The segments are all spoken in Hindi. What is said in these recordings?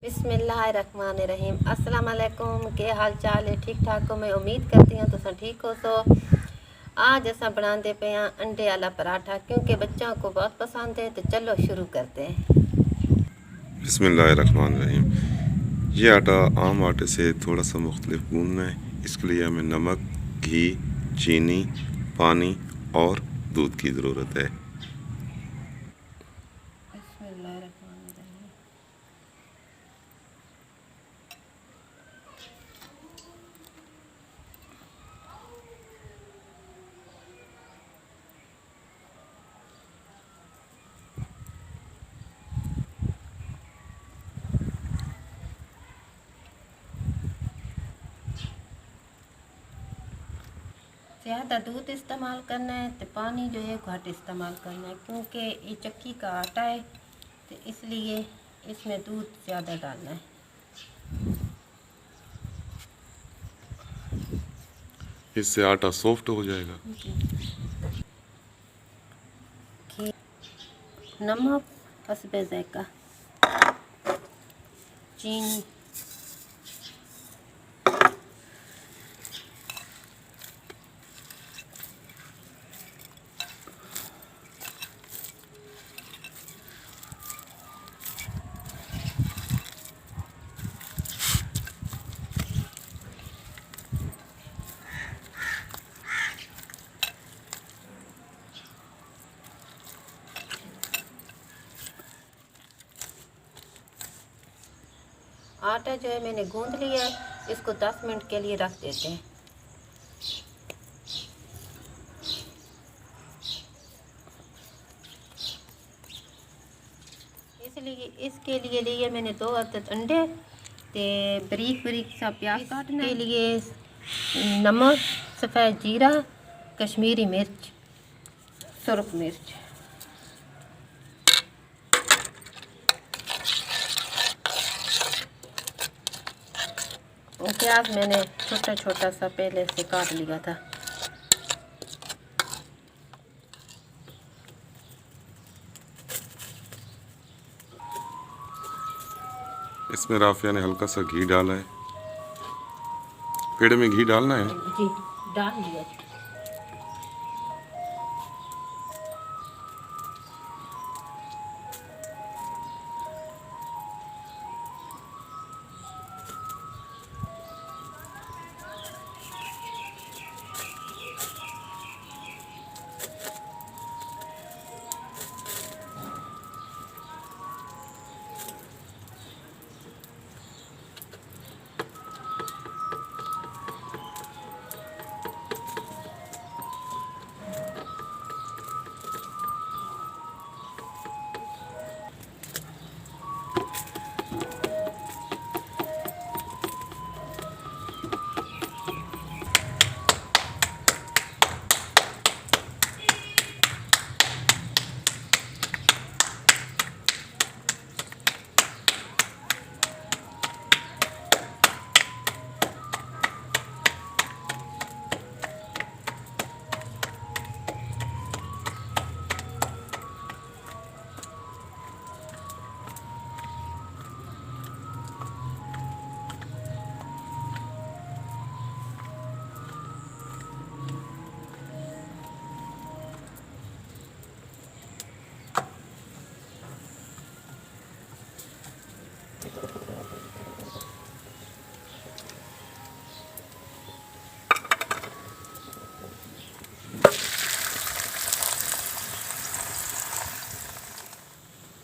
बिस्मिल्लाहिर्रहमानिर्रहीम। अस्सलाम वालेकुम। के हाल चाल है? ठीक ठाक हो? मैं उम्मीद करती हूँ तुम ठीक हो। आज असा बनाते पे हाँ अंडे वाला पराठा, क्योंकि बच्चों को बहुत पसंद है। तो चलो शुरू करते हैं। बिस्मिल्लाहिर्रहमानिर्रहीम। ये आटा आम आटे से थोड़ा सा मुख्तलिफ गूंदना है। इसके लिए हमें नमक, घी, चीनी, पानी और दूध की ज़रूरत है। बिस्मिल्लाहिर्रहमानिर्रहीम। ज़्यादा दूध इस्तेमाल करना है तो पानी जो है घट इस्तेमाल करना है, क्योंकि ये चक्की का आटा है तो इसलिए इसमें दूध ज़्यादा डालना है। इससे आटा सॉफ्ट हो जाएगा। नमक हस्बे ज़ायका, चीनी, आटा जो है मैंने गूंद लिया है। इसको 10 मिनट के लिए रख देते हैं। इसलिए इसके लिए मैंने 2 अदद अंडे ते बारीक बारीक सा प्याज काटने के लिए नमक, सफ़ेद जीरा, कश्मीरी मिर्च, सुरख मिर्च। प्याज मैंने छोटा छोटा सा पहले से काट लिया था। इसमें राफिया ने हल्का सा घी डाला है। पेड़े में घी डालना है जी, डाल लिया।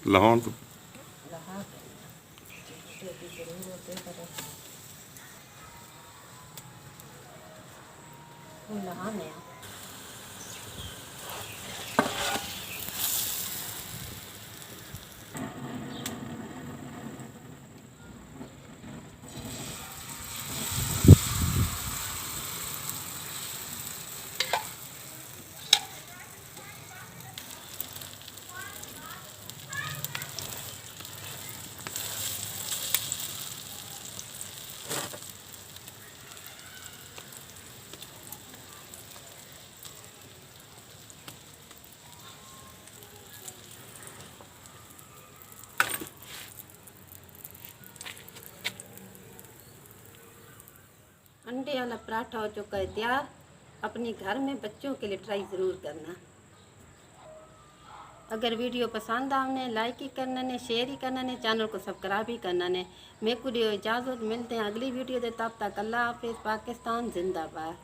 लहौन तो अंडे वाला पराठा हो चुका है तैयार। अपने घर में बच्चों के लिए ट्राई ज़रूर करना। अगर वीडियो पसंद आवने लाइक ही करना ने, शेयर ही करना ने, चैनल को सब्सक्राइब ही करना ने। मेरे को इजाज़त, मिलते हैं अगली वीडियो दे। तब तक अल्लाह हाफिज़। पाकिस्तान जिंदाबाद।